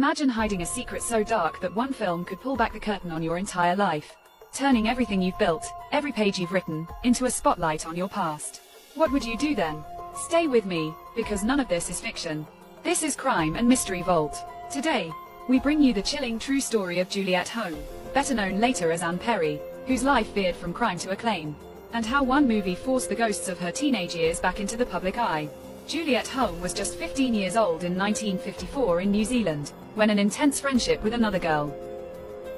Imagine hiding a secret so dark that one film could pull back the curtain on your entire life, turning everything you've built, every page you've written, into a spotlight on your past. What would you do then? Stay with me, because none of this is fiction. This is Crime and Mystery Vault. Today, we bring you the chilling true story of Juliet Hulme, better known later as Anne Perry, whose life veered from crime to acclaim, and how one movie forced the ghosts of her teenage years back into the public eye. Juliet Hulme was just 15 years old in 1954 in New Zealand, when an intense friendship with another girl,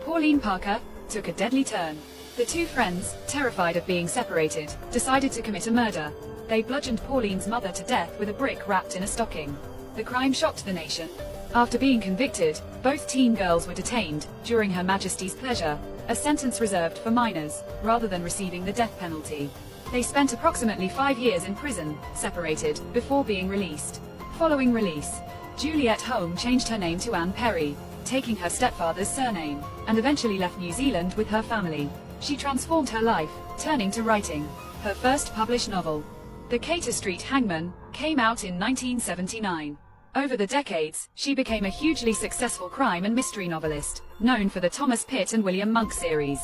Pauline Parker, took a deadly turn. The two friends, terrified of being separated, decided to commit a murder. They bludgeoned Pauline's mother to death with a brick wrapped in a stocking. The crime shocked the nation. After being convicted, both teen girls were detained, during Her Majesty's pleasure, a sentence reserved for minors, rather than receiving the death penalty. They spent approximately 5 years in prison, separated, before being released. Following release, Juliet Hulme changed her name to Anne Perry, taking her stepfather's surname, and eventually left New Zealand with her family. She transformed her life, turning to writing. Her first published novel, The Cater Street Hangman, came out in 1979. Over the decades, she became a hugely successful crime and mystery novelist, known for the Thomas Pitt and William Monk series,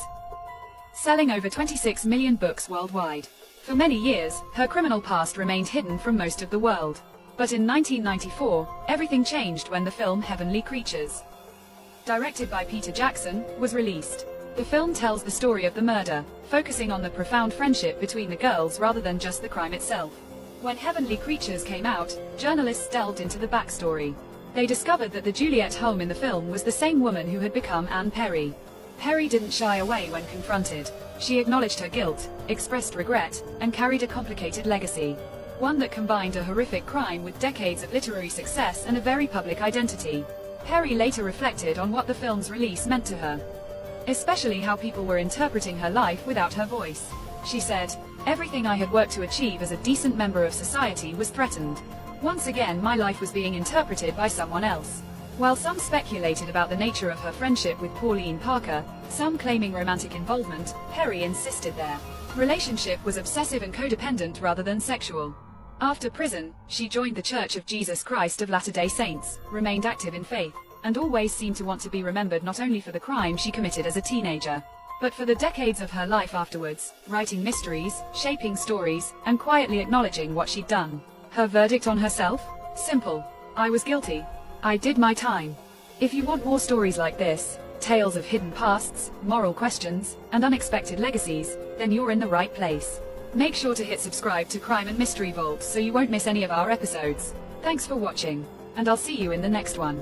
selling over 26 million books worldwide. For many years, her criminal past remained hidden from most of the world. But in 1994, everything changed when the film Heavenly Creatures, directed by Peter Jackson, was released. The film tells the story of the murder, focusing on the profound friendship between the girls rather than just the crime itself. When Heavenly Creatures came out, journalists delved into the backstory. They discovered that the Juliet Hulme in the film was the same woman who had become Anne Perry. Perry didn't shy away when confronted. She acknowledged her guilt, expressed regret, and carried a complicated legacy. One that combined a horrific crime with decades of literary success and a very public identity. Perry later reflected on what the film's release meant to her, especially how people were interpreting her life without her voice. She said, "Everything I had worked to achieve as a decent member of society was threatened. Once again my life was being interpreted by someone else." While some speculated about the nature of her friendship with Pauline Parker, some claiming romantic involvement, Perry insisted their relationship was obsessive and codependent rather than sexual. After prison, she joined the Church of Jesus Christ of Latter-day Saints, remained active in faith, and always seemed to want to be remembered not only for the crime she committed as a teenager, but for the decades of her life afterwards, writing mysteries, shaping stories, and quietly acknowledging what she'd done. Her verdict on herself? Simple. I was guilty. I did my time. If you want more stories like this, tales of hidden pasts, moral questions, and unexpected legacies, then you're in the right place. Make sure to hit subscribe to Crime and Mystery Vault so you won't miss any of our episodes. Thanks for watching, and I'll see you in the next one.